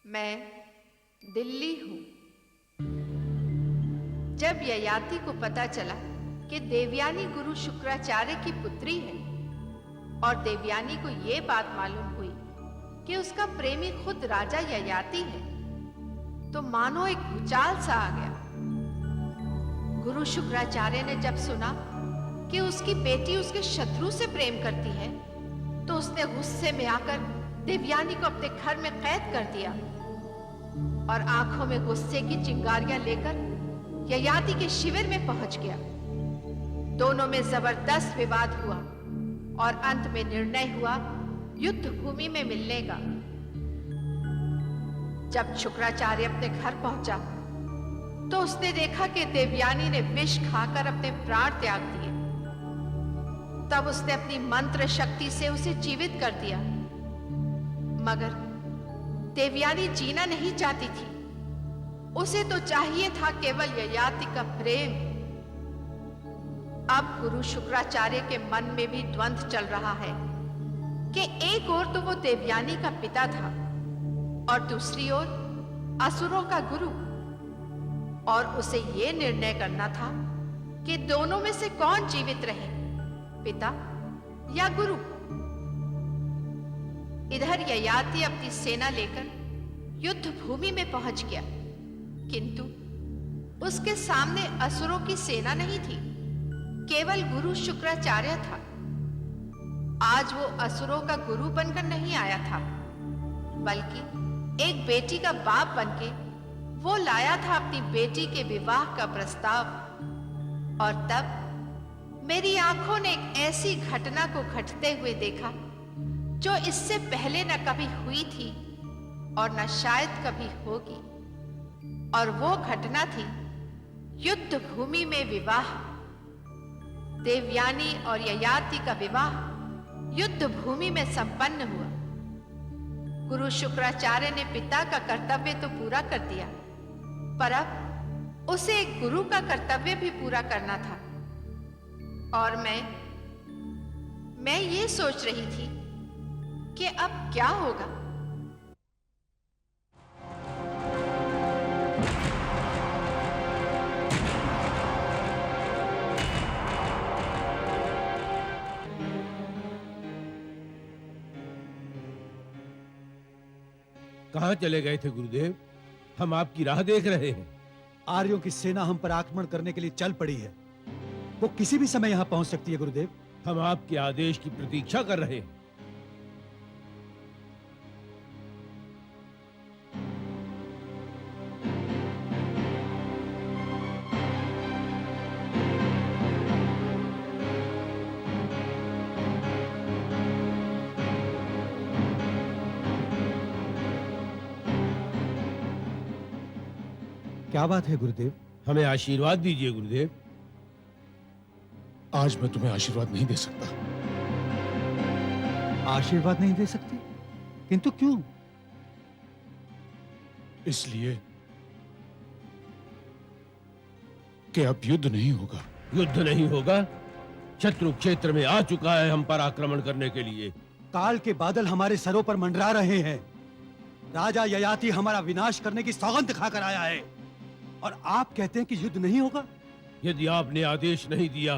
मैं दिल्ली हूं। जब ययाति को पता चला कि देवयानी गुरु शुक्राचार्य की पुत्री है और देवयानी को यह बात मालूम हुई कि उसका प्रेमी खुद राजा ययाति है, तो मानो एक भूचाल सा आ गया। गुरु शुक्राचार्य ने जब सुना कि उसकी बेटी उसके शत्रु से प्रेम करती है, तो उसने गुस्से में आकर देवयानी को अपने घर में कैद कर दिया और आंखों में गुस्से की चिंगारियां लेकर ययाति के शिविर में पहुंच गया। दोनों में जबरदस्त विवाद हुआ और अंत में निर्णय हुआ युद्ध भूमि में मिलने का। जब शुक्राचार्य अपने घर पहुंचा तो उसने देखा कि देवयानी ने विष खाकर अपने प्राण त्याग दिए। तब उसने अपनी मंत्र शक्ति से उसे जीवित कर दिया, मगर देवयानी जीना नहीं चाहती थी। उसे तो चाहिए था केवल ययाति का प्रेम। अब गुरु शुक्राचार्य के मन में भी द्वंद्व चल रहा है कि एक ओर तो वो देवयानी का पिता था और दूसरी ओर असुरों का गुरु, और उसे यह निर्णय करना था कि दोनों में से कौन जीवित रहे, पिता या गुरु। इधर ययाति अपनी सेना लेकर युद्ध भूमि में पहुंच गया, किंतु उसके सामने असुरों की सेना नहीं थी, केवल गुरु शुक्राचार्य था। आज वो असुरों का गुरु बनकर नहीं आया था, बल्कि एक बेटी का बाप बनके वो लाया था अपनी बेटी के विवाह का प्रस्ताव। और तब मेरी आंखों ने एक ऐसी घटना को घटते हुए देखा जो इससे पहले न कभी हुई थी और न शायद कभी होगी। और वो घटना थी युद्ध भूमि में विवाह। देवयानी और ययाति का विवाह युद्ध भूमि में संपन्न हुआ। गुरु शुक्राचार्य ने पिता का कर्तव्य तो पूरा कर दिया, पर अब उसे एक गुरु का कर्तव्य भी पूरा करना था। और मैं ये सोच रही थी कि अब क्या होगा। कहां चले गए थे गुरुदेव? हम आपकी राह देख रहे हैं। आर्यों की सेना हम पर आक्रमण करने के लिए चल पड़ी है। वो किसी भी समय यहां पहुंच सकती है गुरुदेव। हम आपके आदेश की प्रतीक्षा कर रहे हैं। क्या बात है गुरुदेव? हमें आशीर्वाद दीजिए गुरुदेव। आज मैं तुम्हें आशीर्वाद नहीं दे सकता। आशीर्वाद नहीं दे सकते? किंतु क्यों? इसलिए कि अब युद्ध नहीं होगा। युद्ध नहीं होगा? शत्रु क्षेत्र में आ चुका है हम पर आक्रमण करने के लिए। काल के बादल हमारे सरों पर मंडरा रहे हैं। राजा ययाति हमारा विनाश करने की सौगंध खाकर आया है, और आप कहते हैं कि युद्ध नहीं होगा? यदि आपने आदेश नहीं दिया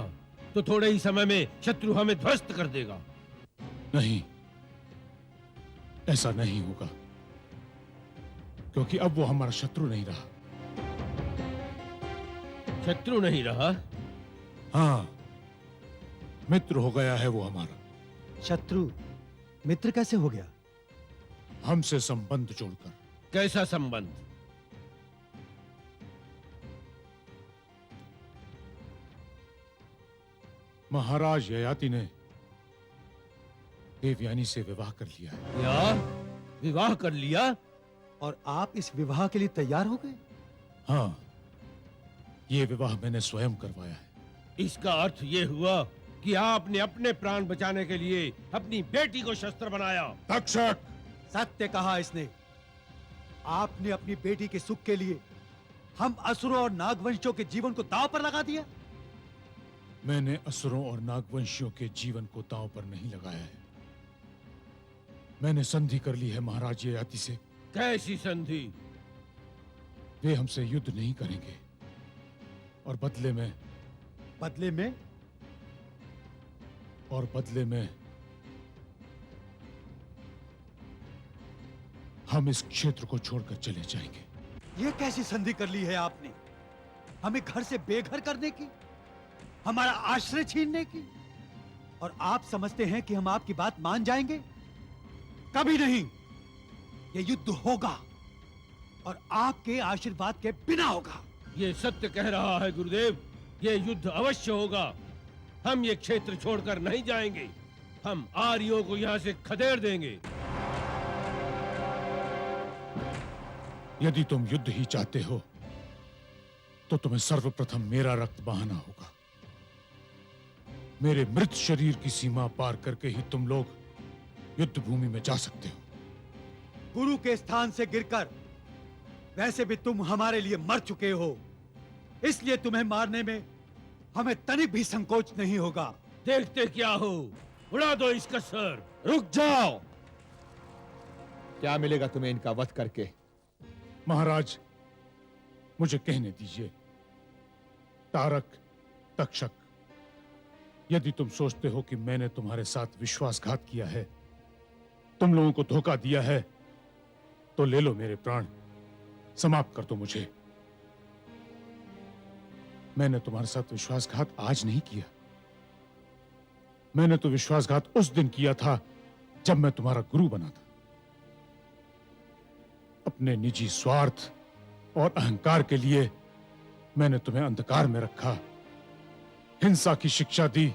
तो थोड़े ही समय में शत्रु हमें ध्वस्त कर देगा। नहीं, ऐसा नहीं होगा, क्योंकि अब वो हमारा शत्रु नहीं रहा। शत्रु नहीं रहा? हाँ, मित्र हो गया है वो हमारा। शत्रु मित्र कैसे हो गया? हमसे संबंध जोड़कर। कैसा संबंध? महाराज ययाति ने देवयानी से विवाह कर लिया है। क्या? विवाह कर लिया? और आप इस विवाह के लिए तैयार हो गए? हाँ, ये विवाह मैंने स्वयं करवाया है। इसका अर्थ ये हुआ कि आपने अपने प्राण बचाने के लिए अपनी बेटी को शस्त्र बनाया। तक्षक! सत्य कहा इसने। आपने अपनी बेटी के सुख के लिए हम असुरों और नागवंशियों के जीवन को दांव पर लगा दिया। मैंने असुरों और नागवंशियों के जीवन को दांव पर नहीं लगाया है। मैंने संधि कर ली है महाराज ययाति से कैसी संधि? वे हमसे युद्ध नहीं करेंगे और बदले में बदले में हम इस क्षेत्र को छोड़कर चले जाएंगे। ये कैसी संधि कर ली है आपने? हमें घर से बेघर करने की, हमारा आश्रय छीनने की, और आप समझते हैं कि हम आपकी बात मान जाएंगे? कभी नहीं। ये युद्ध होगा और आपके आशीर्वाद के बिना होगा। ये सत्य कह रहा है गुरुदेव, ये युद्ध अवश्य होगा। हम ये क्षेत्र छोड़कर नहीं जाएंगे। हम आर्यों को यहाँ से खदेड़ देंगे। यदि तुम युद्ध ही चाहते हो तो तुम्हें सर्वप्रथम मेरा रक्त बहाना होगा। मेरे मृत शरीर की सीमा पार करके ही तुम लोग युद्ध भूमि में जा सकते हो। गुरु के स्थान से गिरकर वैसे भी तुम हमारे लिए मर चुके हो, इसलिए तुम्हें मारने में हमें तनिक भी संकोच नहीं होगा। देखते क्या हो, उड़ा दो इसका सर। रुक जाओ। क्या मिलेगा तुम्हें इनका वध करके? महाराज, मुझे कहने दीजिए। तारक, तक्षक, यदि तुम सोचते हो कि मैंने तुम्हारे साथ विश्वासघात किया है, तुम लोगों को धोखा दिया है, तो ले लो मेरे प्राण, समाप्त कर दो मुझे। मैंने तुम्हारे साथ विश्वासघात आज नहीं किया। मैंने तो विश्वासघात उस दिन किया था जब मैं तुम्हारा गुरु बना था। अपने निजी स्वार्थ और अहंकार के लिए मैंने तुम्हें अंधकार में रखा, हिंसा की शिक्षा दी,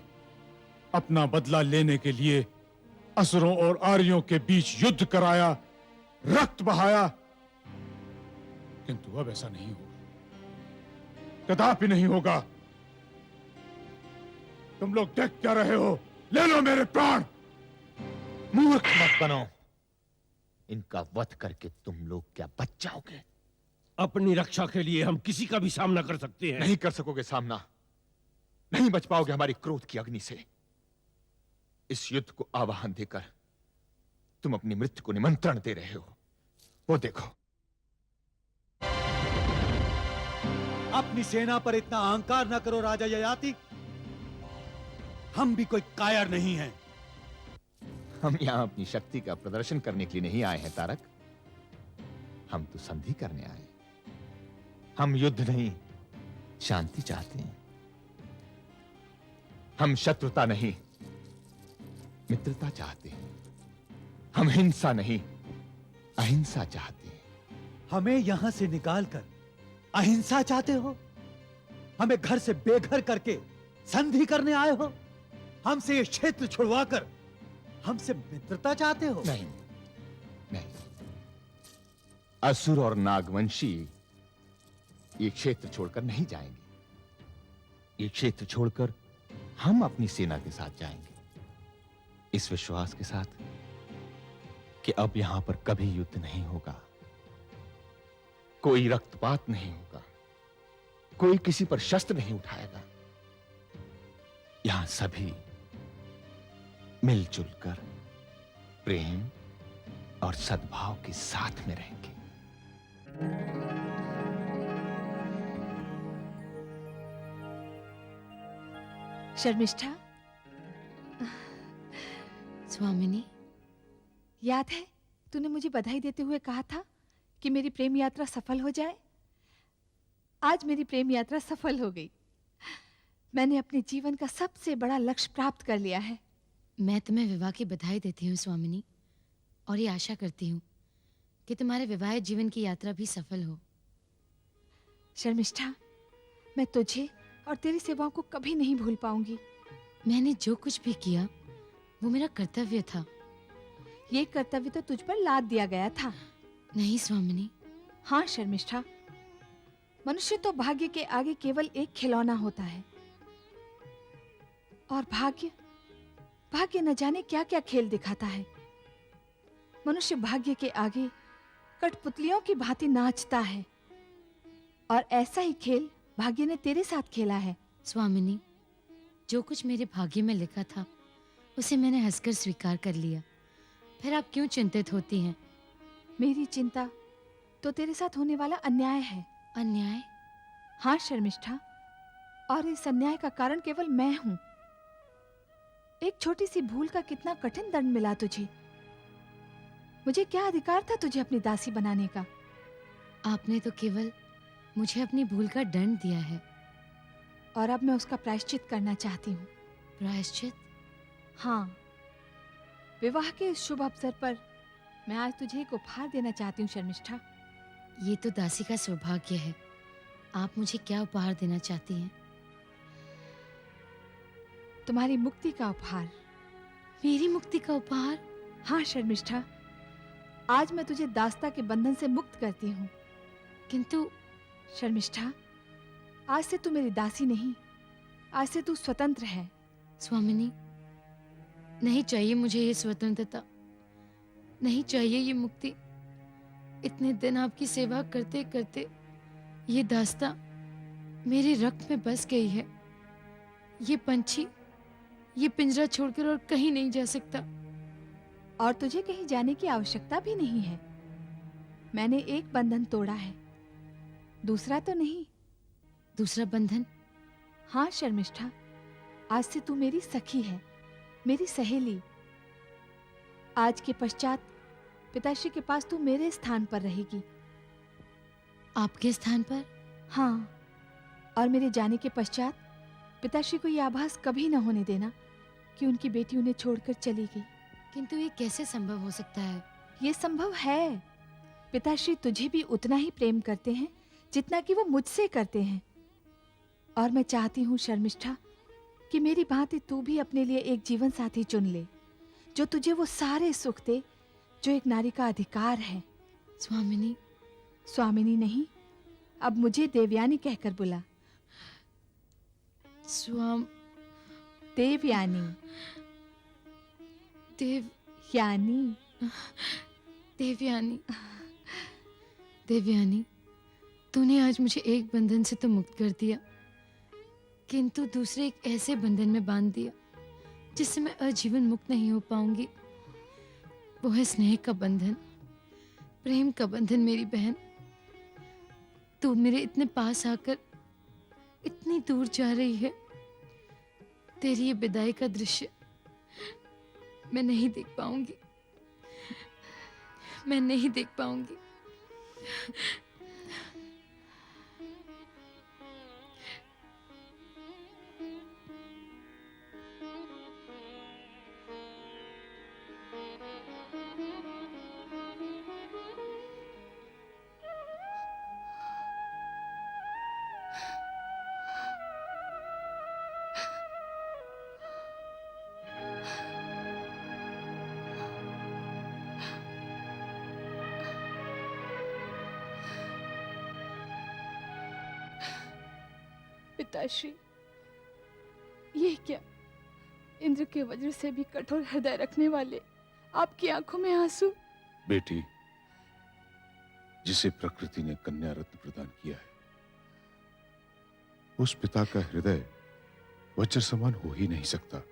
अपना बदला लेने के लिए असुरों और आर्यों के बीच युद्ध कराया, रक्त बहाया। किंतु अब ऐसा नहीं होगा, कदापि नहीं होगा। तुम लोग देख क्या रहे हो? ले लो मेरे प्राण। मूर्ख मत बनो। इनका वध करके तुम लोग क्या बच जाओगे? अपनी रक्षा के लिए हम किसी का भी सामना कर सकते हैं। नहीं कर सकोगे सामना। नहीं बच पाओगे हमारी क्रोध की अग्नि से। इस युद्ध को आवाहन देकर तुम अपनी मृत्यु को निमंत्रण दे रहे हो। वो देखो। अपनी सेना पर इतना अहंकार न करो राजा ययाति। हम भी कोई कायर नहीं हैं। हम यहां अपनी शक्ति का प्रदर्शन करने के लिए नहीं आए हैं तारक। हम तो संधि करने आए हैं। हम युद्ध नहीं, शांति चाहते हैं। हम शत्रुता नहीं, मित्रता चाहते हैं। हम हिंसा नहीं, अहिंसा चाहते हैं। हमें यहां से निकालकर अहिंसा चाहते हो? हमें घर से बेघर करके संधि करने आए हो? हमसे ये क्षेत्र छुड़वाकर हमसे मित्रता चाहते हो? नहीं, नहीं। असुर और नागवंशी ये क्षेत्र छोड़कर नहीं जाएंगे। ये क्षेत्र छोड़कर हम अपनी सेना के साथ जाएंगे, इस विश्वास के साथ कि अब यहां पर कभी युद्ध नहीं होगा, कोई रक्तपात नहीं होगा, कोई किसी पर शस्त्र नहीं उठाएगा। यहां सभी मिलजुल कर प्रेम और सद्भाव के साथ में रहेंगे। शर्मिष्ठा, स्वामिनी, याद है तूने मुझे बधाई देते हुए कहा था कि मेरी प्रेम यात्रा सफल हो जाए। आज मेरी प्रेम यात्रा सफल हो गई। मैंने अपने जीवन का सबसे बड़ा लक्ष्य प्राप्त कर लिया है। मैं तुम्हें विवाह की बधाई देती हूँ स्वामिनी, और ये आशा करती हूँ कि तुम्हारे विवाह जीवन की यात्रा भी सफल हो। शर्मिष्ठा, मैं तुझे और तेरी सेवाओं को कभी नहीं भूल पाऊंगी। मैंने जो कुछ भी किया वो मेरा कर्तव्य था। ये कर्तव्य तो तुझ पर लाद दिया गया था। नहीं स्वामिनी। हाँ शर्मिष्ठा, मनुष्य तो भाग्य के आगे केवल एक खिलौना होता है, और भाग्य न जाने क्या क्या खेल दिखाता है। मनुष्य भाग्य के आगे कठपुतलियों की भांति नाचता है, और ऐसा ही खेल भाग्य ने तेरे साथ खेला है। स्वामिनी, जो कुछ मेरे भाग्य में लिखा था उसे मैंने हंसकर स्वीकार कर लिया। फिर आप क्यों चिंतित होती हैं? मेरी चिंता तो तेरे साथ होने वाला अन्याय है। अन्याय? हाँ शर्मिष्ठा, और इस अन्याय का कारण केवल मैं हूं। एक छोटी सी भूल का कितना कठिन दंड मिला तुझे। मुझे क्या अधिकार था तुझे अपनी दासी बनाने का? आपने तो केवल मुझे अपनी भूल का दंड दिया है। और अब मैं उसका प्रायश्चित करना चाहती हूँ। प्रायश्चित? हाँ, विवाह के इस शुभ अवसर पर मैं आज तुझे एक उपहार देना चाहती हूँ शर्मिष्ठा। ये तो दासी का सौभाग्य है। आप मुझे क्या उपहार देना चाहती हैं? तुम्हारी मुक्ति का उपहार। मेरी मुक्ति का उपहार? हाँ शर्मिष्ठा, आज मैं तुझे दास्ता के बंधन से मुक्त करती हूँ। किंतु शर्मिष्ठा, आज से तू मेरी दासी नहीं, आज से तू स्वतंत्र है। स्वामिनी, नहीं चाहिए मुझे ये स्वतंत्रता, नहीं चाहिए ये मुक्ति। इतने दिन आपकी सेवा करते करते ये दास्ता मेरे रक्त में बस गई है। ये पंछी ये पिंजरा छोड़कर और कहीं नहीं जा सकता। और तुझे कहीं जाने की आवश्यकता भी नहीं है। मैंने एक बंधन तोड़ा है, दूसरा तो नहीं। दूसरा बंधन? हाँ शर्मिष्ठा, आज से तू मेरी सखी है, मेरी सहेली। आज के पश्चात पिताश्री के पास तू मेरे स्थान पर रहेगी। आपके स्थान पर? हाँ, और मेरे जाने के पश्चात पिताश्री को यह आभास कभी न होने देना कि उनकी बेटी उन्हें छोड़कर चली गई। किंतु ये कैसे संभव हो सकता है? ये संभव है। पिताश्री तुझे भी उतना ही प्रेम करते हैं जितना कि वो मुझसे करते हैं। और मैं चाहती हूँ शर्मिष्ठा कि मेरी भांति तू भी अपने लिए एक जीवन साथी चुन ले, जो तुझे वो सारे सुख दे जो एक नारी का अधिकार है। स्वामिनी। स्वामिनी नहीं, अब मुझे देवयानी कहकर बुला। देवयानी। देवयानी। देवयानी। देवयानी, तूने आज मुझे एक बंधन से तो मुक्त कर दिया, किंतु दूसरे एक ऐसे बंधन में बांध दिया जिससे मैं आजीवन मुक्त नहीं हो पाऊंगी। वो है स्नेह का बंधन, प्रेम का बंधन। मेरी बहन, तू मेरे इतने पास आकर इतनी दूर जा रही है। तेरी ये विदाई का दृश्य मैं नहीं देख पाऊंगी, मैं नहीं देख पाऊंगी। पिताश्री, ये क्या? इंद्र के वज्र से भी कठोर हृदय रखने वाले आपकी आंखों में आंसू। बेटी, जिसे प्रकृति ने कन्या रत्न प्रदान किया है, उस पिता का हृदय वज्र समान हो ही नहीं सकता।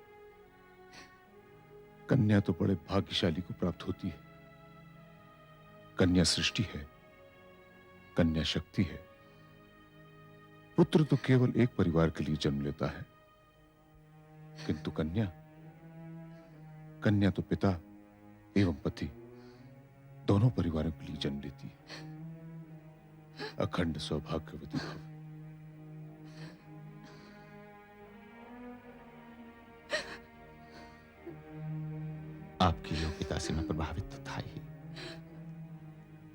कन्या तो बड़े भाग्यशाली को प्राप्त होती है। कन्या सृष्टि है, कन्या शक्ति है। पुत्र तो केवल एक परिवार के लिए जन्म लेता है, किंतु कन्या तो पिता एवं पति दोनों परिवारों के लिए जन्म लेती है। अखंड सौभाग्यवती भव। आपकी योग्यता से मैं प्रभावित तो था ही,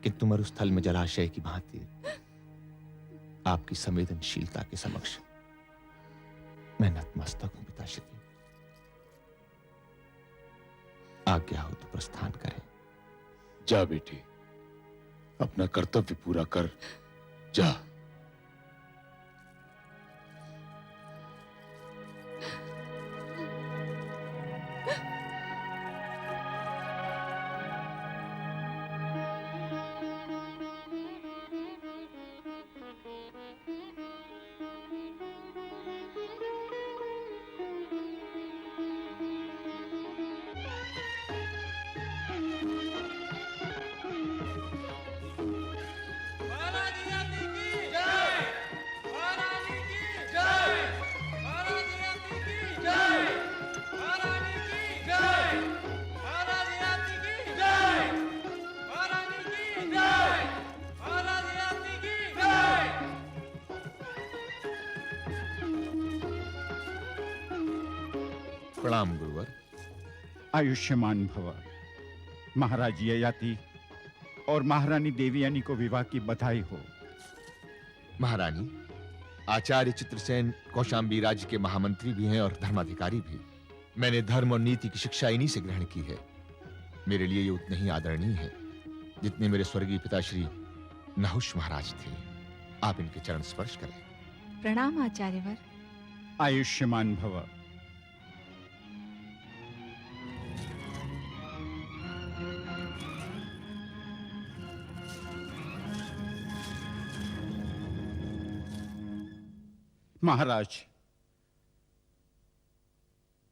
किंतु मरुस्थल में जलाशय की भांति आपकी संवेदनशीलता के समक्ष मैं नतमस्तक हूं पिताश्री। आज्ञा हो तो प्रस्थान करें। जा बेटी, अपना कर्तव्य पूरा कर, जा। प्रणाम गुरुवर। आयुष्मान भव। महाराज ययाति और महारानी देवयानी को विवाह की बधाई हो। महारानी, आचार्य चित्रसेन कौशाम्बी राज्य के महामंत्री भी हैं और धर्माधिकारी भी। मैंने धर्म और नीति की शिक्षा इन्हीं से ग्रहण की है। मेरे लिए ये उतने ही आदरणीय है जितने मेरे स्वर्गीय पिताश्री नहुष महाराज थे। आप इनके चरण स्पर्श करें। प्रणाम आचार्यवर। आयुष्मान भव। महाराज,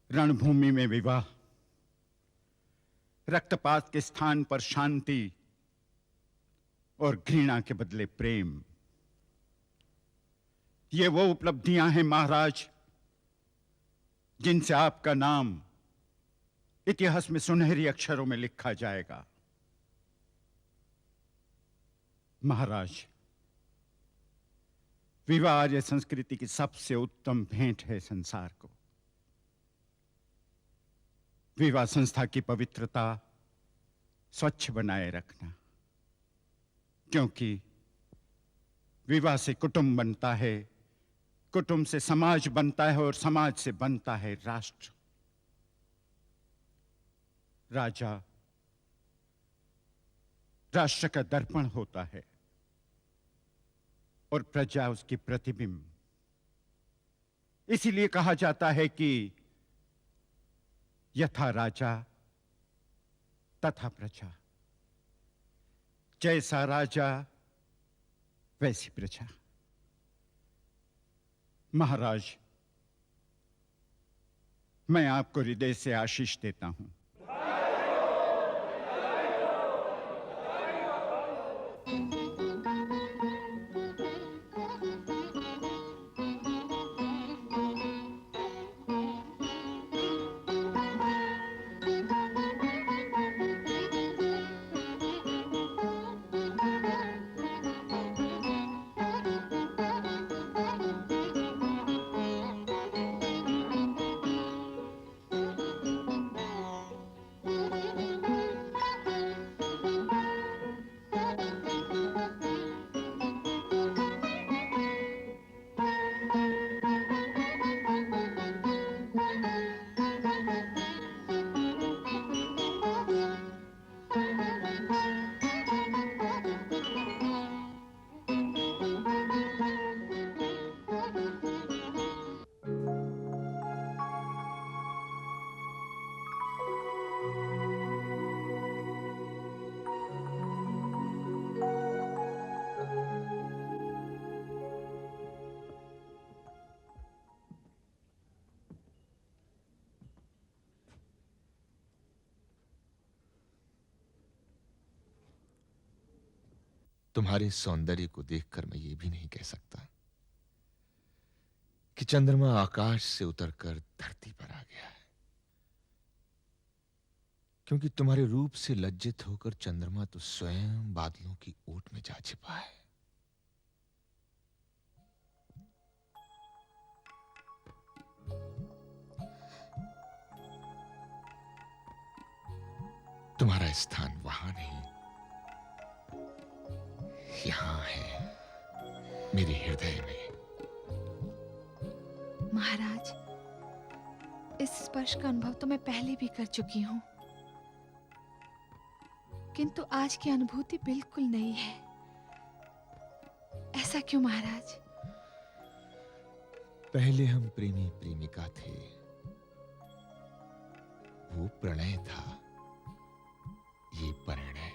रणभूमि में विवाह, रक्तपात के स्थान पर शांति और घृणा के बदले प्रेम, ये वो उपलब्धियां हैं महाराज जिनसे आपका नाम इतिहास में सुनहरी अक्षरों में लिखा जाएगा। महाराज, विवाह आर्य संस्कृति की सबसे उत्तम भेंट है संसार को। विवाह संस्था की पवित्रता स्वच्छ बनाए रखना, क्योंकि विवाह से कुटुंब बनता है, कुटुंब से समाज बनता है और समाज से बनता है राष्ट्र। राजा राष्ट्र का दर्पण होता है और प्रजा उसकी प्रतिबिंब। इसीलिए कहा जाता है कि यथा राजा तथा प्रजा, जैसा राजा वैसी प्रजा। महाराज, मैं आपको हृदय से आशीष देता हूं। तुम्हारे सौंदर्य को देखकर मैं ये भी नहीं कह सकता कि चंद्रमा आकाश से उतरकर धरती पर आ गया है, क्योंकि तुम्हारे रूप से लज्जित होकर चंद्रमा तो स्वयं बादलों की ओट में जा छिपा है। तुम्हारा स्थान वहां नहीं, यहां है, मेरे हृदय में। महाराज, इस स्पर्श का अनुभव तो मैं पहले भी कर चुकी हूं, किंतु आज की अनुभूति बिल्कुल नई है। ऐसा क्यों महाराज? पहले हम प्रेमी प्रेमिका थे, वो प्रणय था, ये परिणय।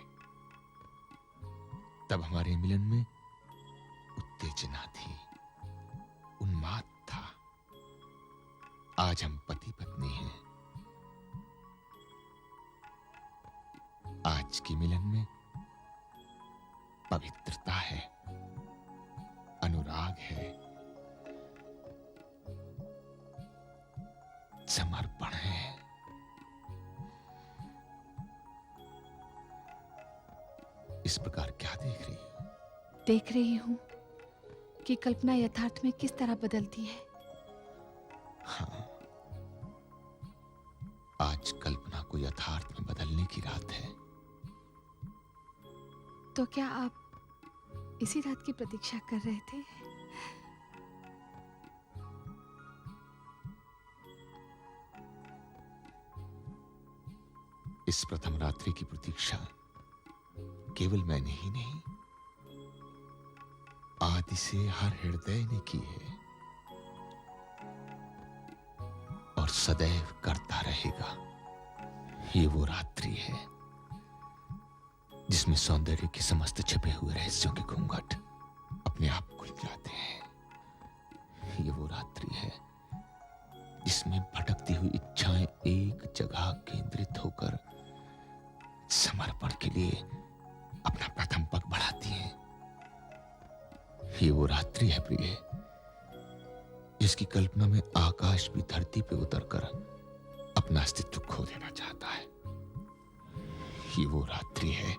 तब हमारे मिलन में उत्तेजना थी, उन्माद था। आज हम पति पत्नी हैं। आज के मिलन में पवित्रता है, अनुराग है, समर्पण है। इस प्रकार क्या देख रही हो? देख रही हूं कि कल्पना यथार्थ में किस तरह बदलती है। हाँ, आज कल्पना को यथार्थ में बदलने की रात है। तो क्या आप इसी रात की प्रतीक्षा कर रहे थे? इस प्रथम रात्रि की प्रतीक्षा केवल मैंने ही नहीं, आदि से हर हृदय ने की है और सदैव करता रहेगा। ये वो रात्रि है जिसमें सौंदर्य के समस्त छिपे हुए रहस्यों के घूंघट अपने आप खुल जाते हैं। ये वो रात्रि है जिसमें भटकती हुई इच्छाएं एक जगह केंद्रित होकर समर्पण के लिए अपना प्रथम पग बढ़ाती हैं। ये वो रात्रि है प्रिय, जिसकी कल्पना में आकाश भी धरती पे उतरकर अपना अस्तित्व खो देना चाहता है। ये वो रात्रि है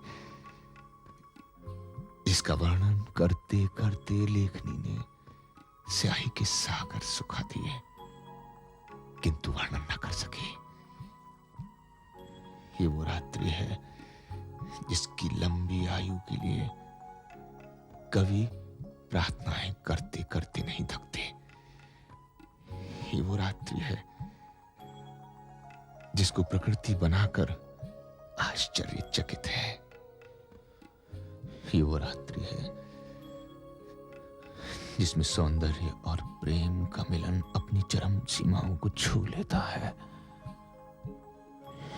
जिसका वर्णन करते करते लेखनी ने स्याही के सागर सुखा दिए, किंतु वर्णन न कर सके। ये वो रात्रि है जिसकी लंबी आयु के लिए कवि प्रार्थनाएं करते करते नहीं थकते। ये वो रात्रि है जिसको प्रकृति बनाकर आश्चर्यचकित है। ये वो रात्रि है जिसमें सौंदर्य और प्रेम का मिलन अपनी चरम सीमाओं को छू लेता है।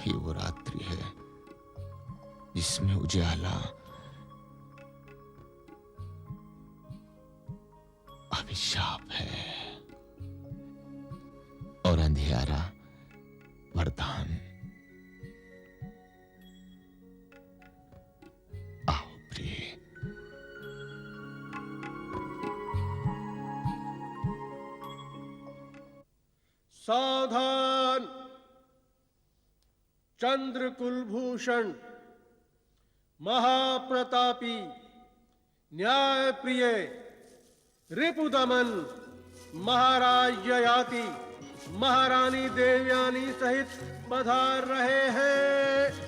ये वो रात्रि है जिसमें उजाला अभिशाप है और अंधियारा वरदान। आओ प्रिय, सावधान! चंद्र कुलभूषण, महाप्रतापी, न्याय प्रिय, रिपुदमन, महाराज ययाति, महारानी देवयानी सहित पधार रहे हैं।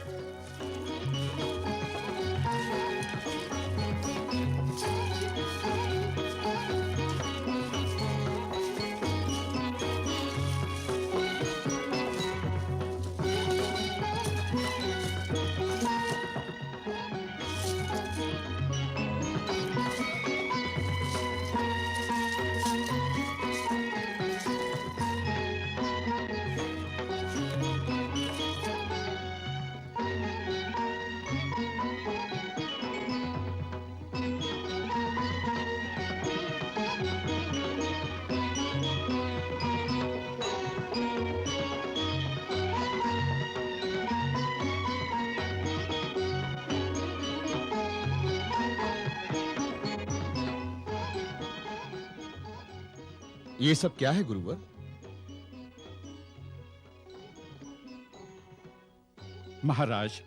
ये सब क्या है गुरुवर? महाराज,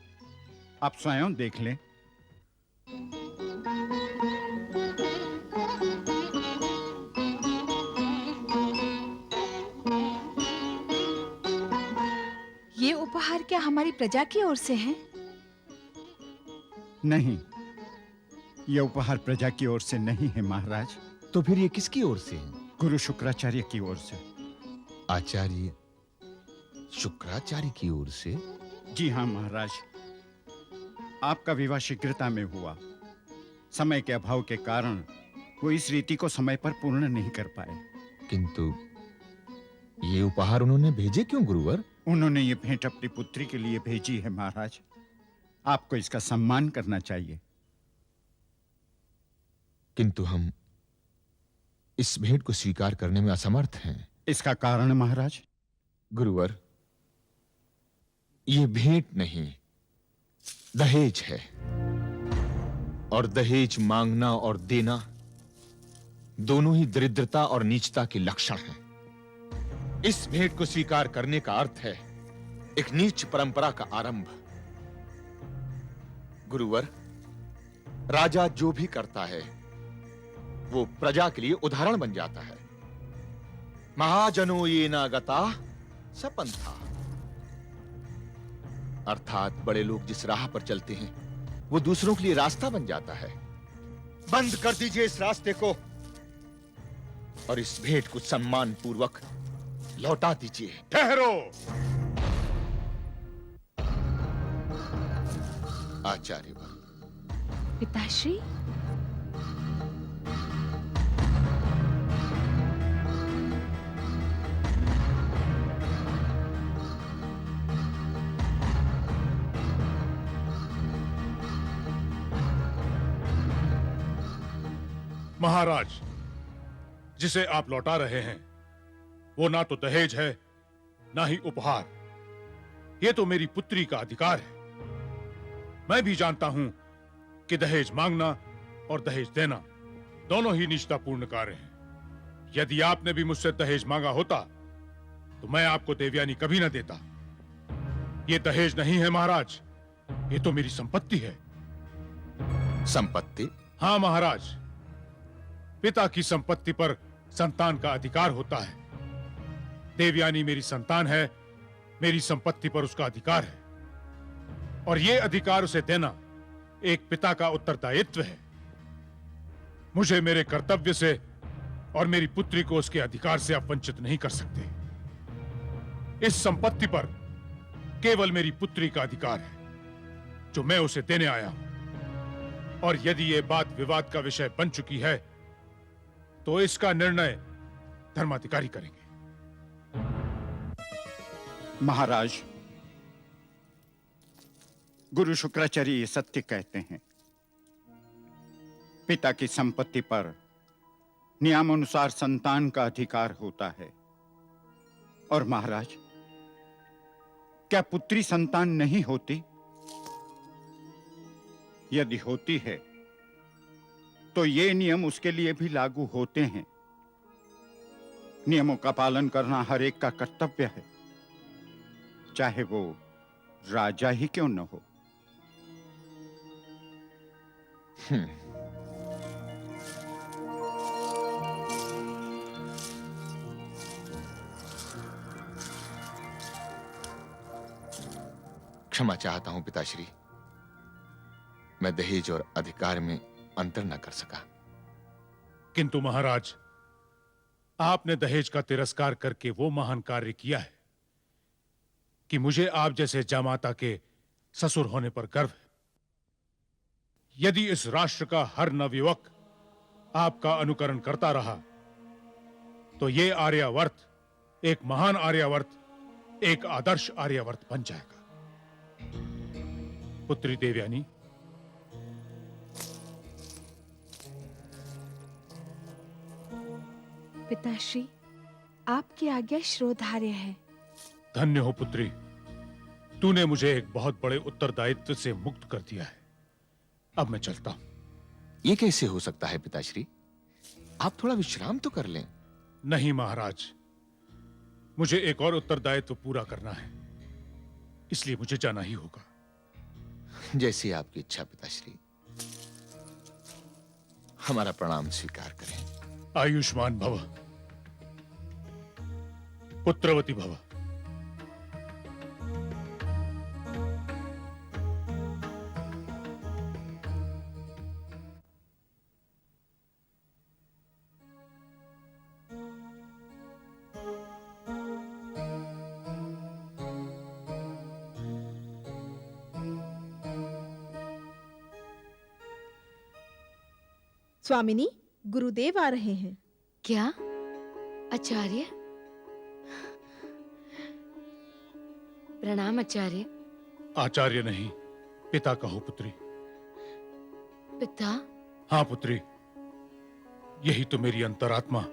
आप स्वयं देख लें। ये उपहार क्या हमारी प्रजा की ओर से है? नहीं, यह उपहार प्रजा की ओर से नहीं है महाराज। तो फिर ये किसकी ओर से है? गुरु शुक्राचार्य की ओर से। आचार्य शुक्राचार्य की ओर से? जी हाँ महाराज, आपका विवाह शीघ्रता में हुआ। समय के अभाव के कारण वो इस रीति को समय पर पूर्ण नहीं कर पाए। किंतु ये उपहार उन्होंने भेजे क्यों गुरुवर? उन्होंने ये भेंट अपनी पुत्री के लिए भेजी है महाराज। आपको इसका सम्मान करना चाहिए। किंतु हम इस भेंट को स्वीकार करने में असमर्थ हैं। इसका कारण महाराज? गुरुवर, यह भेंट नहीं, दहेज है। और दहेज मांगना और देना दोनों ही दरिद्रता और नीचता के लक्षण हैं। इस भेंट को स्वीकार करने का अर्थ है एक नीच परंपरा का आरंभ। गुरुवर, राजा जो भी करता है वो प्रजा के लिए उदाहरण बन जाता है। महाजनो ये ना गता सपंथा। अर्थात बड़े लोग जिस राह पर चलते हैं वो दूसरों के लिए रास्ता बन जाता है। बंद कर दीजिए इस रास्ते को और इस भेंट को सम्मान पूर्वक लौटा दीजिए। ठहरो। आचार्यवर, पिताश्री, महाराज, जिसे आप लौटा रहे हैं वो ना तो दहेज है ना ही उपहार। ये तो मेरी पुत्री का अधिकार है। मैं भी जानता हूं कि दहेज मांगना और दहेज देना दोनों ही निष्ठापूर्ण कार्य हैं। यदि आपने भी मुझसे दहेज मांगा होता तो मैं आपको देवयानी कभी न देता। ये दहेज नहीं है महाराज, ये तो मेरी संपत्ति है। संपत्ति? हाँ महाराज, पिता की संपत्ति पर संतान का अधिकार होता है। देवयानी मेरी संतान है, मेरी संपत्ति पर उसका अधिकार है और यह अधिकार उसे देना एक पिता का उत्तरदायित्व है। मुझे मेरे कर्तव्य से और मेरी पुत्री को उसके अधिकार से आप वंचित नहीं कर सकते। इस संपत्ति पर केवल मेरी पुत्री का अधिकार है जो मैं उसे देने आया हूं। और यदि यह बात विवाद का विषय बन चुकी है तो इसका निर्णय धर्माधिकारी करेंगे। महाराज, गुरु शुक्राचार्य ये सत्य कहते हैं। पिता की संपत्ति पर नियमानुसार संतान का अधिकार होता है। और महाराज, क्या पुत्री संतान नहीं होती? यदि होती है तो ये नियम उसके लिए भी लागू होते हैं। नियमों का पालन करना हर एक का कर्तव्य है, चाहे वो राजा ही क्यों न हो। क्षमा चाहता हूं पिताश्री, मैं दहेज और अधिकार में अंतर न कर सका। किंतु महाराज, आपने दहेज का तिरस्कार करके वो महान कार्य किया है कि मुझे आप जैसे जामाता के ससुर होने पर गर्व है। यदि इस राष्ट्र का हर नवयुवक आपका अनुकरण करता रहा तो ये आर्यावर्त एक महान आर्यावर्त, एक आदर्श आर्यावर्त बन जाएगा। पुत्री देवयानी, पिताश्री, आपकी आज्ञा श्रोधार्य है। धन्य हो पुत्री, तूने मुझे एक बहुत बड़े उत्तरदायित्व से मुक्त कर दिया है। अब मैं चलता हूं। ये कैसे हो सकता है पिताश्री? आप थोड़ा विश्राम तो कर लें। नहीं महाराज, मुझे एक और उत्तरदायित्व पूरा करना है, इसलिए मुझे जाना ही होगा। जैसी आपकी इच्छा पिताश्री। हमारा प्रणाम स्वीकार करें। आयुष्मान भव, पुत्रवती भव। स्वामिनी, गुरुदेव आ रहे हैं। क्या आचार्य? प्रणाम आचार्य। आचार्य नहीं, पिता कहो पुत्री। पिता? हाँ पुत्री, यही तो मेरी अंतरात्मा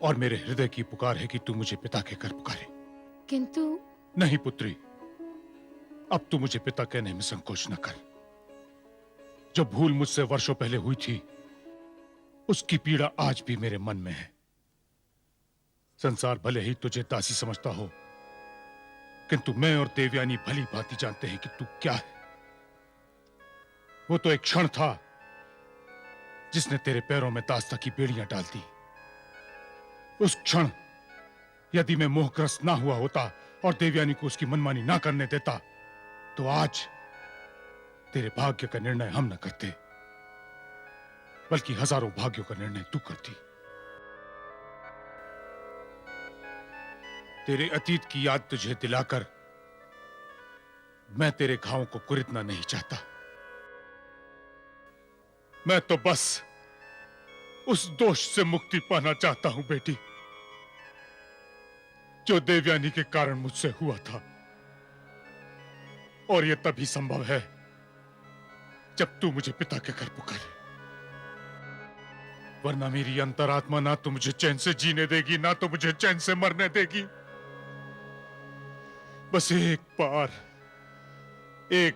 और मेरे हृदय की पुकार है कि तू मुझे पिता कहकर पुकारे। किंतु नहीं पुत्री, अब तू मुझे पिता कहने में संकोच न कर। जो भूल मुझसे वर्षों पहले हुई थी उसकी पीड़ा आज भी मेरे मन में है। संसार भले ही तुझे दासी समझता हो, किंतु मैं और देवयानी भली भांति जानते हैं कि तू क्या है। वो तो एक क्षण था जिसने तेरे पैरों में दास्ता की बेड़ियां डाल दी। उस क्षण यदि मैं मोहग्रस्त ना हुआ होता और देवयानी को उसकी मनमानी ना करने देता तो आज तेरे भाग्य का निर्णय हम न करते, बल्कि हजारों भाग्यों का निर्णय तू करती। तेरे अतीत की याद तुझे दिलाकर मैं तेरे घावों को कुरिदना नहीं चाहता। मैं तो बस उस दोष से मुक्ति पाना चाहता हूं बेटी, जो देवयानी के कारण मुझसे हुआ था। और यह तभी संभव है जब तू मुझे पिता के घर पुकारे, वरना मेरी अंतरात्मा ना तो मुझे चैन से जीने देगी, ना तो मुझे चैन से मरने देगी। बस एक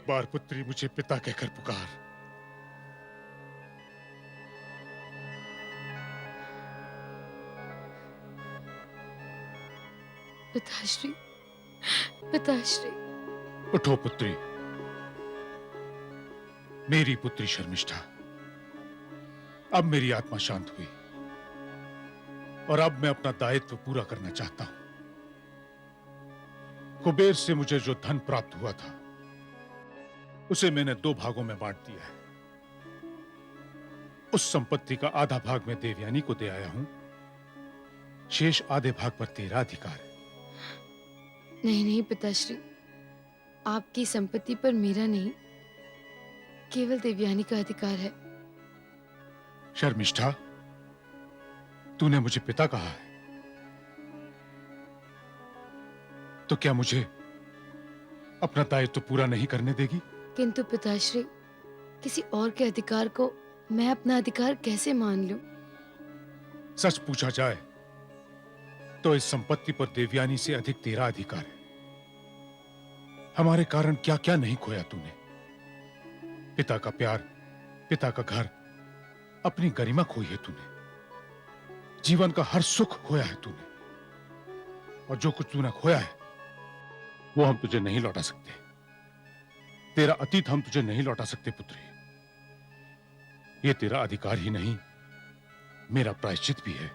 बार पुत्री मुझे पिता के घर पुकार। पिताश्री, पिताश्री। उठो पुत्री, मेरी पुत्री शर्मिष्ठा। अब मेरी आत्मा शांत हुई और अब मैं अपना दायित्व पूरा करना चाहता हूं। कुबेर से मुझे जो धन प्राप्त हुआ था उसे मैंने 2 भागों में बांट दिया है। उस संपत्ति का आधा भाग मैं देवयानी को दे आया हूं, शेष आधे भाग पर तेरा अधिकार है। नहीं नहीं पिताश्री, आपकी संपत्ति पर मेरा नहीं, केवल देवयानी का अधिकार है। शर्मिष्ठा, तूने मुझे पिता कहा है, तो क्या मुझे अपना दायित्व तो पूरा नहीं करने देगी? किंतु पिताश्री, किसी और के अधिकार को मैं अपना अधिकार कैसे मान लूं? सच पूछा जाए तो इस संपत्ति पर देवयानी से अधिक तेरा अधिकार है। हमारे कारण क्या क्या नहीं खोया तूने। पिता का प्यार, पिता का घर, अपनी गरिमा खोई है तूने, जीवन का हर सुख खोया है तूने, और जो कुछ तूने खोया है वो हम तुझे नहीं लौटा सकते। तेरा अतीत हम तुझे नहीं लौटा सकते पुत्री। ये तेरा अधिकार ही नहीं, मेरा प्रायश्चित भी है।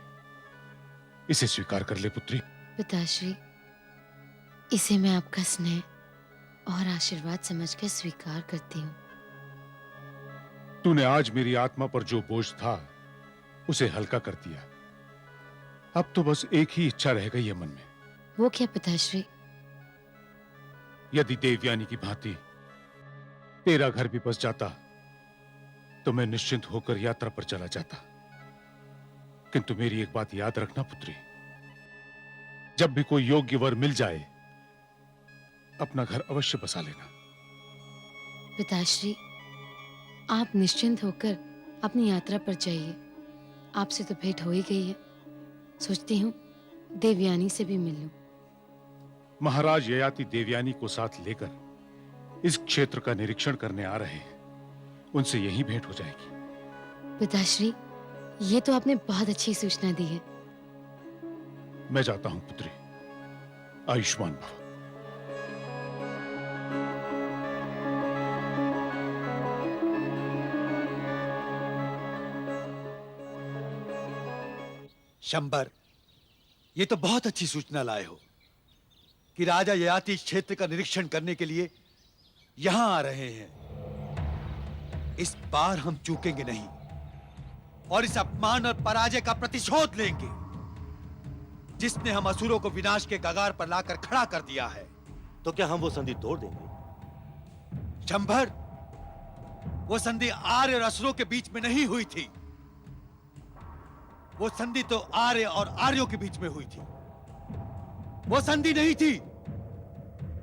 इसे स्वीकार कर ले पुत्री। पिताश्री, इसे मैं आपका स्नेह और आशीर्वाद समझकर स्वीकार करती हूँ। तूने आज मेरी आत्मा पर जो बोझ था उसे हल्का कर दिया। अब तो बस एक ही इच्छा रह गई है मन में। वो क्या पिताश्री? यदि देवयानी की भांति तेरा घर भी बस जाता तो मैं निश्चिंत होकर यात्रा पर चला जाता। किंतु मेरी एक बात याद रखना पुत्री, जब भी कोई योग्य वर मिल जाए अपना घर अवश्य बसा लेना। पिताश्री, आप निश्चिंत होकर अपनी यात्रा पर जाइए। आपसे तो भेंट हो ही गई है, सोचती हूँ देवयानी से भी मिल लूं। महाराज ययाति देवयानी को साथ लेकर इस क्षेत्र का निरीक्षण करने आ रहे हैं, उनसे यही भेंट हो जाएगी। पिताश्री, ये तो आपने बहुत अच्छी सूचना दी है। मैं जाता हूं पुत्री, आयुष्मान भव। शंबर, ये तो बहुत अच्छी सूचना लाए हो कि राजा ययाति इस क्षेत्र का निरीक्षण करने के लिए यहां आ रहे हैं। इस बार हम चूकेंगे नहीं और इस अपमान और पराजय का प्रतिशोध लेंगे, जिसने हम असुरों को विनाश के कगार पर लाकर खड़ा कर दिया है। तो क्या हम वो संधि तोड़ देंगे? शंभर, वो संधि आर्य और असुरों के बीच में नहीं हुई थी। वो संधि तो आर्य और आर्यों के बीच में हुई थी। वो संधि नहीं थी,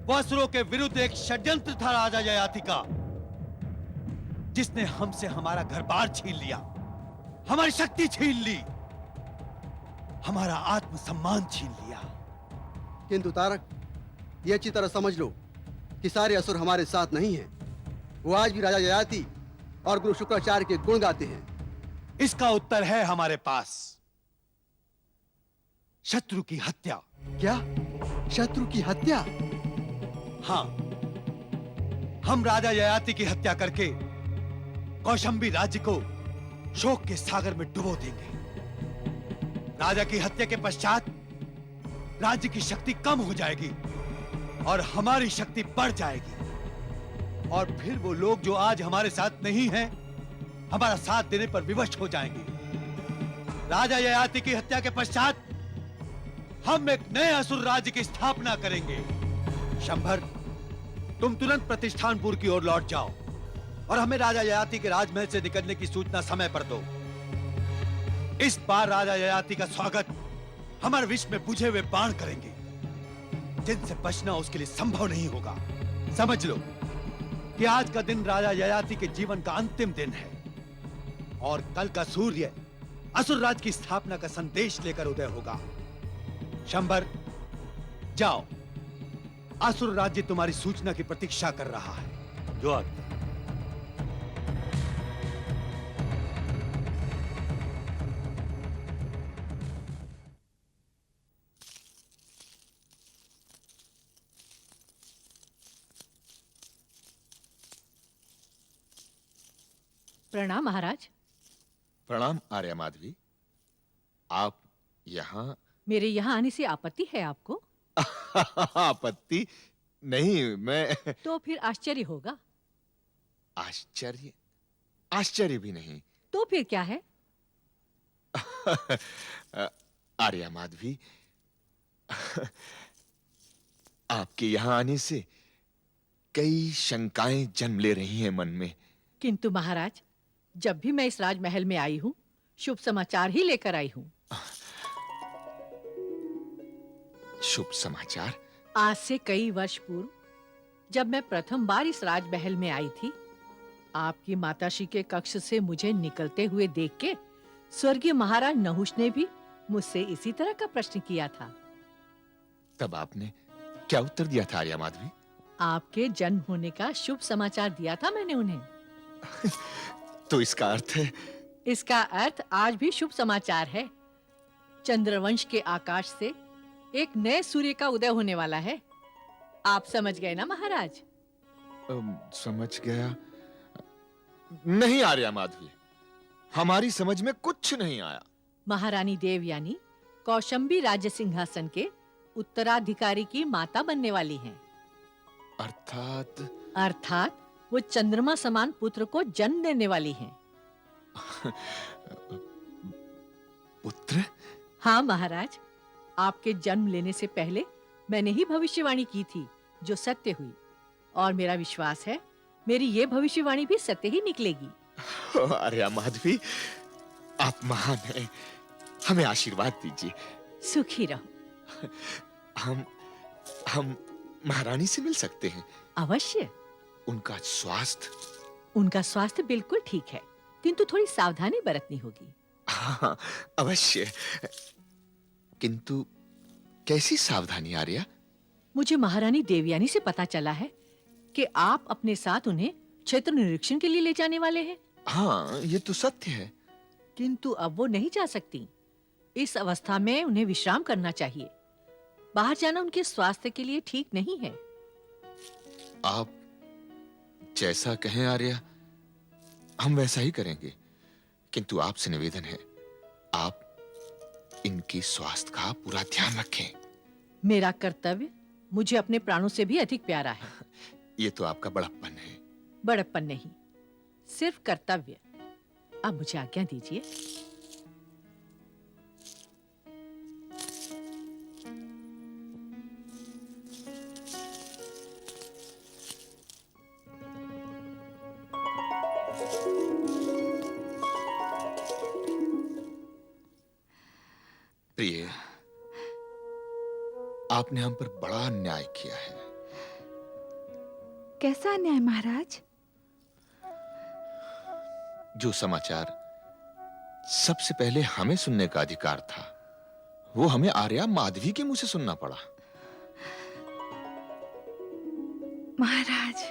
वो असुरों के विरुद्ध एक षड्यंत्र था राजा ययाति का, जिसने हमसे हमारा घर बार छीन लिया, हमारी शक्ति छीन ली, हमारा आत्मसम्मान छीन लिया। किंतु तारक, ये अच्छी तरह समझ लो कि सारे असुर हमारे साथ नहीं हैं। वो आज भी राजा ययाति और गुरु शुक्राचार्य के गुण गाते हैं। इसका उत्तर है हमारे पास, शत्रु की हत्या। क्या? शत्रु की हत्या? हां, हम राजा ययाति की हत्या करके कौशंबी राज्य को शोक के सागर में डुबो देंगे। राजा की हत्या के पश्चात राज्य की शक्ति कम हो जाएगी और हमारी शक्ति बढ़ जाएगी। और फिर वो लोग जो आज हमारे साथ नहीं हैं, हमारा साथ देने पर विवश हो जाएंगे। राजा ययाति की हत्या के पश्चात हम एक नए असुर राज्य की स्थापना करेंगे। शंभर, तुम तुरंत प्रतिष्ठानपुर की ओर लौट जाओ और हमें राजा ययाति के राजमहल से निकलने की सूचना समय पर दो। इस बार राजा ययाति का स्वागत हमारे विष में बुझे हुए बाण करेंगे, जिनसे बचना उसके लिए संभव नहीं होगा। समझ लो कि आज का दिन राजा ययाति के जीवन का अंतिम दिन है और कल का सूर्य असुर राज की स्थापना का संदेश लेकर उदय होगा। शंभर, जाओ, असुर राज्य तुम्हारी सूचना की प्रतीक्षा कर रहा है। जो आज्ञा। प्रणाम महाराज। प्रणाम आर्या माधवी। आप यहाँ? मेरे यहाँ आने से आपत्ति है आपको? आपत्ति नहीं, मैं तो फिर आश्चर्य होगा। आश्चर्य? आश्चर्य भी नहीं। तो फिर क्या है? आर्या माधवी, आपके यहाँ आने से कई शंकाएं जन्म ले रही हैं मन में। किंतु महाराज, जब भी मैं इस राजमहल में आई हूँ, शुभ समाचार ही लेकर आई हूँ। शुभ समाचार? आज से कई वर्ष पूर्व जब मैं प्रथम बार इस राजमहल में आई थी, आपकी माताश्री के कक्ष से मुझे निकलते हुए देख के स्वर्गीय महाराज नहुष ने भी मुझसे इसी तरह का प्रश्न किया था। तब आपने क्या उत्तर दिया था आर्या माधवी? आपके जन्म होने का शुभ समाचार दिया था मैंने उन्हें। तो इसका अर्थ है? इसका अर्थ आज भी शुभ समाचार है। चंद्रवंश के आकाश से एक नए सूर्य का उदय होने वाला है। आप समझ गए ना महाराज? समझ गया। नहीं आर्या माधवी, हमारी समझ में कुछ नहीं आया। महारानी देवयानी कौशंबी राज्य सिंहासन के उत्तराधिकारी की माता बनने वाली हैं। अर्थात वो चंद्रमा समान पुत्र को जन्म देने वाली हैं। पुत्र? हाँ महाराज, आपके जन्म लेने से पहले मैंने ही भविष्यवाणी की थी, जो सत्य हुई। और मेरा विश्वास है मेरी ये भविष्यवाणी भी सत्य ही निकलेगी। आर्या माधवी, आप महान हैं। हमें आशीर्वाद दीजिए। सुखी रहो। हम महारानी से मिल सकते हैं? अवश्य। उनका स्वास्थ्य बिल्कुल ठीक है, किंतु थोड़ी सावधानी बरतनी होगी। हाँ, अवश्य। किंतु कैसी सावधानी आर्या? मुझे महारानी देवयानी से पता चला है कि आप अपने साथ उन्हें क्षेत्र निरीक्षण के लिए ले जाने वाले हैं। हाँ, ये तो सत्य है। किंतु अब वो नहीं जा सकती। इस अवस्था में उन्हें विश्राम करना चाहिए। बाहर जाना उनके स्वास्थ्य के लिए ठीक नहीं है। आप जैसा कहें आर्या, हम वैसा ही करेंगे। किंतु आपसे निवेदन है, आप इनके स्वास्थ्य का पूरा ध्यान रखें। मेरा कर्तव्य मुझे अपने प्राणों से भी अधिक प्यारा है। ये तो आपका बड़प्पन है। बड़प्पन नहीं, सिर्फ कर्तव्य। अब मुझे आज्ञा दीजिए। प्रिय, आपने हम पर बड़ा अन्याय किया है। कैसा अन्याय महाराज? जो समाचार सबसे पहले हमें सुनने का अधिकार था, वो हमें आर्या माधवी के मुंह से सुनना पड़ा। महाराज,